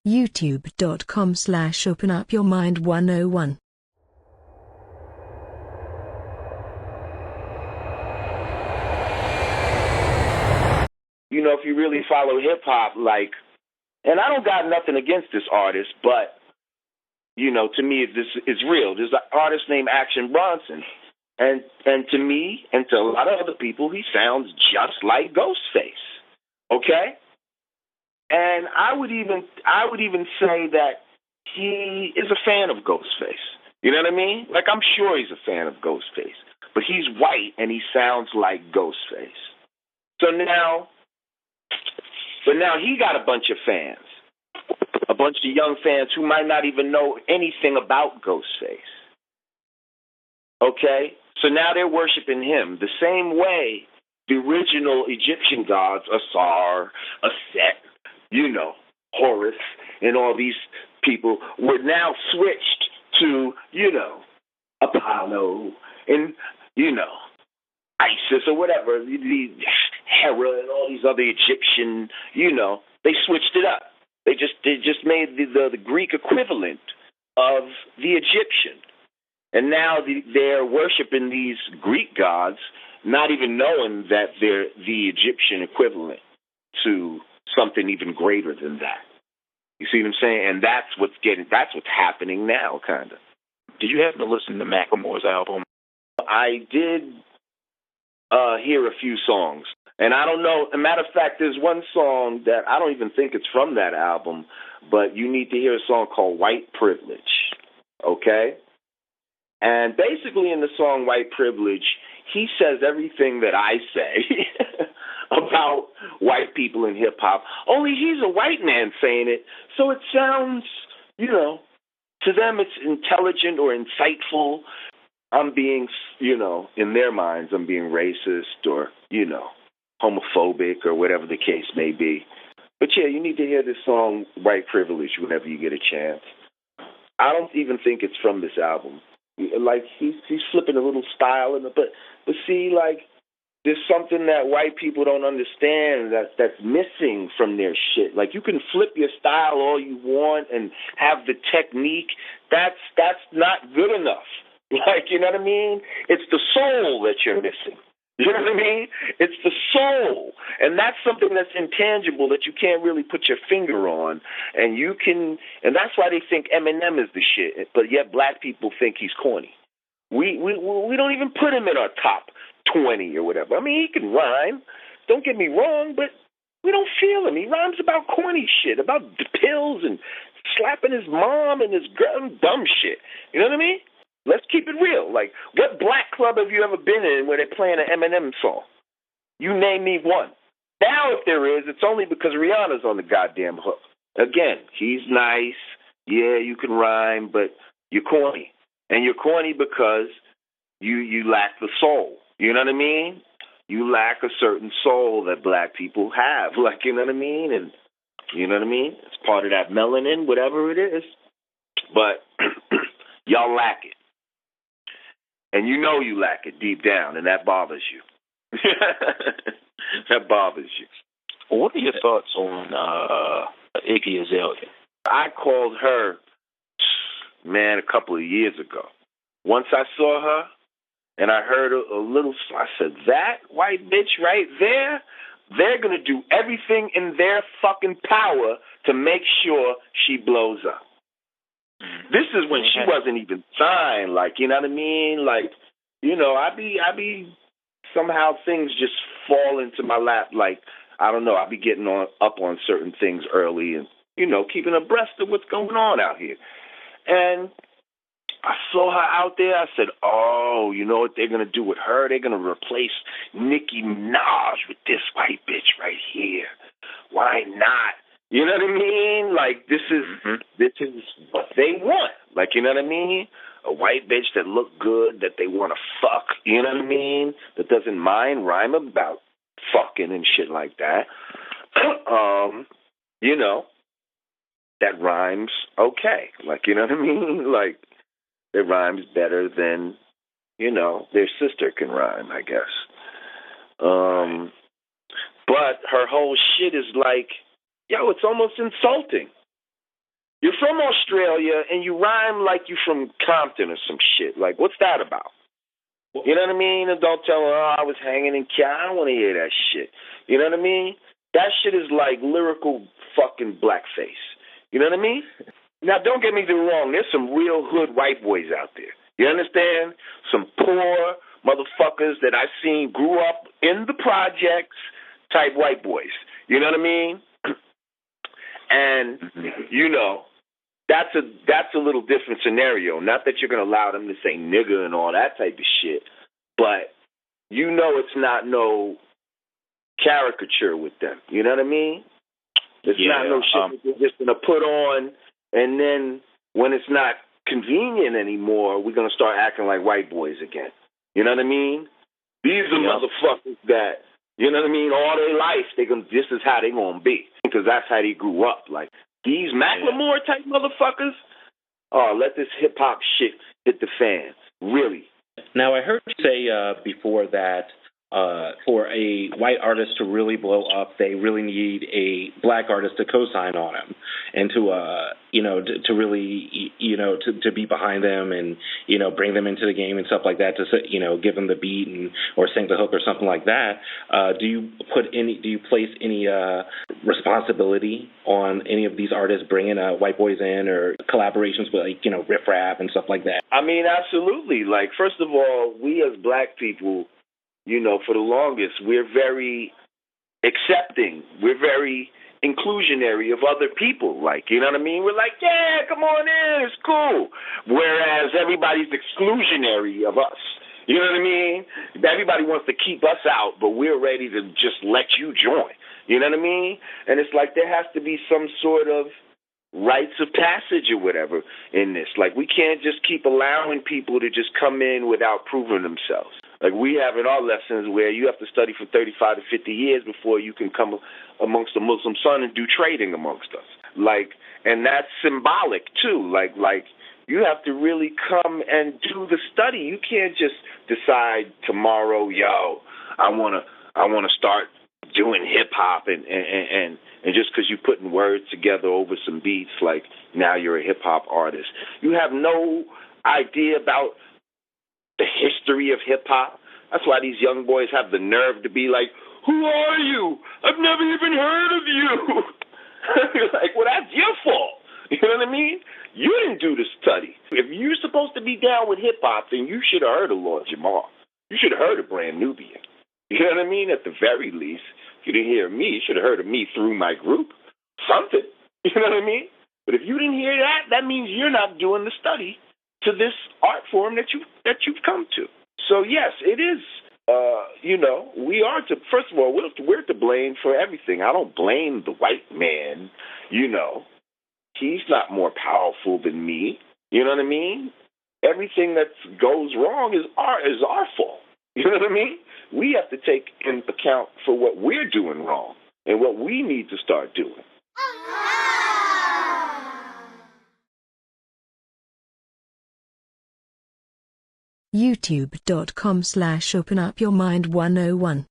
youtube.com/openupyourmind101. You know, if you really follow hip-hop, like, and I don't got nothing against this artist, but, you know, to me, this is real. There's an artist named Action Bronson. And to me, and to a lot of other people, he sounds just like Ghostface. Okay? And I would even say that he is a fan of Ghostface. You know what I mean? Like, I'm sure he's a fan of Ghostface. But he's white and he sounds like Ghostface. So now he got a bunch of fans. A bunch of young fans who might not even know anything about Ghostface. Okay? So now they're worshiping him the same way the original Egyptian gods, Asar, Aset, you know, Horus, and all these people were now switched to, you know, Apollo and, you know, Isis or whatever, the Hera and all these other Egyptian, you know, they switched it up. They just made the Greek equivalent of the Egyptian. And now they're worshiping these Greek gods, not even knowing that they're the Egyptian equivalent to something even greater than that. You see what I'm saying? And that's what's happening now, kind of. Did you happen to listen to Macklemore's album? I did hear a few songs. And I don't know, as a matter of fact, there's one song that I don't even think it's from that album, but you need to hear a song called White Privilege, okay? And basically in the song White Privilege, he says everything that I say about white people in hip-hop, only he's a white man saying it, so it sounds, you know, to them it's intelligent or insightful. I'm being, you know, in their minds, I'm being racist or, you know, homophobic or whatever the case may be. But yeah, you need to hear this song, White Privilege, whenever you get a chance. I don't even think it's from this album. Like, he's flipping a little style in it, but see, like, there's something that white people don't understand that's missing from their shit. Like, you can flip your style all you want and have the technique. That's not good enough. Like, you know what I mean? It's the soul that you're missing. You know what I mean? It's the soul. And that's something that's intangible that you can't really put your finger on. And that's why they think Eminem is the shit, but yet black people think he's corny. We don't even put him in our top 20 or whatever. I mean, he can rhyme. Don't get me wrong, but we don't feel him. He rhymes about corny shit, about the pills and slapping his mom and his girl and dumb shit. You know what I mean? Let's keep it real. Like, what black club have you ever been in where they're playing an Eminem song? You name me one. Now, if there is, it's only because Rihanna's on the goddamn hook. Again, he's nice. Yeah, you can rhyme, but you're corny. And you're corny because you lack the soul. You know what I mean? You lack a certain soul that black people have. Like, you know what I mean? And you know what I mean? It's part of that melanin, whatever it is. But y'all lack it. And you know you lack it deep down, and that bothers you. That bothers you. What are your thoughts on Iggy Azalea? I called her, man, a couple of years ago. Once I saw her, and I heard a little, I said, that white bitch right there, they're going to do everything in their fucking power to make sure she blows up. This is when she wasn't even signed, like, you know what I mean? Like, you know, I be somehow things just fall into my lap. Like, I don't know, I be getting up on certain things early and, you know, keeping abreast of what's going on out here. And I saw her out there. I said, oh, you know what they're going to do with her? They're going to replace Nicki Minaj with this white bitch right here. Why not? You know what I mean? Like, this is what they want. Like, you know what I mean? A white bitch that look good, that they want to fuck. You know what I mean? That doesn't mind rhyme about fucking and shit like that. You know, that rhymes okay. Like, you know what I mean? Like, it rhymes better than, you know, their sister can rhyme, I guess. But her whole shit is like, yo, it's almost insulting. You're from Australia and you rhyme like you from Compton or some shit. Like, what's that about? You know what I mean? And don't tell her, oh, I was hanging in Cal. I don't want to hear that shit. You know what I mean? That shit is like lyrical fucking blackface. You know what I mean? Now, don't get me wrong. There's some real hood white boys out there. You understand? Some poor motherfuckers that I've seen grew up in the projects type white boys. You know what I mean? And, you know, that's a little different scenario. Not that you're going to allow them to say nigga and all that type of shit, but you know it's not no caricature with them. You know what I mean? It's not no shit that they're just going to put on, and then when it's not convenient anymore, we're going to start acting like white boys again. You know what I mean? These are motherfuckers that, you know what I mean, all their life, this is how they going to be, because that's how they grew up. Like, these Macklemore type motherfuckers, oh, let this hip-hop shit hit the fan. Really. Now, I heard you say before that for a white artist to really blow up, they really need a black artist to co-sign on him and to really, to be behind them and, bring them into the game and stuff like that, to, give them the beat or sing the hook or something like that. Do you place any responsibility on any of these artists bringing white boys in or collaborations with, Riff Raff and stuff like that? I mean, absolutely. Like, first of all, we as black people, for the longest, we're very accepting. We're very inclusionary of other people. Like, you know what I mean? We're like, yeah, come on in, it's cool. Whereas everybody's exclusionary of us. You know what I mean? Everybody wants to keep us out, but we're ready to just let you join. You know what I mean? And it's like there has to be some sort of rites of passage or whatever in this. Like, we can't just keep allowing people to just come in without proving themselves. Like we have in our lessons where you have to study for 35 to 50 years before you can come amongst the Muslim sun and do trading amongst us. Like, and that's symbolic too. Like you have to really come and do the study. You can't just decide tomorrow, yo, I wanna start doing hip hop and just because you're putting words together over some beats, like now you're a hip hop artist. You have no idea about the history of hip-hop. That's why these young boys have the nerve to be like, who are you? I've never even heard of you. You're like, well, that's your fault. You know what I mean? You didn't do the study. If you're supposed to be down with hip-hop, then you should have heard of Lord Jamar. You should have heard of Brand Nubian. You know what I mean? At the very least, if you didn't hear me, you should have heard of me through my group. Something. You know what I mean? But if you didn't hear that, that means you're not doing the study to this art form that you've come to. So yes, it is. We are to. First of all, we're to blame for everything. I don't blame the white man. He's not more powerful than me. You know what I mean? Everything that goes wrong is our fault. You know what I mean? We have to take into account for what we're doing wrong and what we need to start doing. YouTube.com/openupyourmind101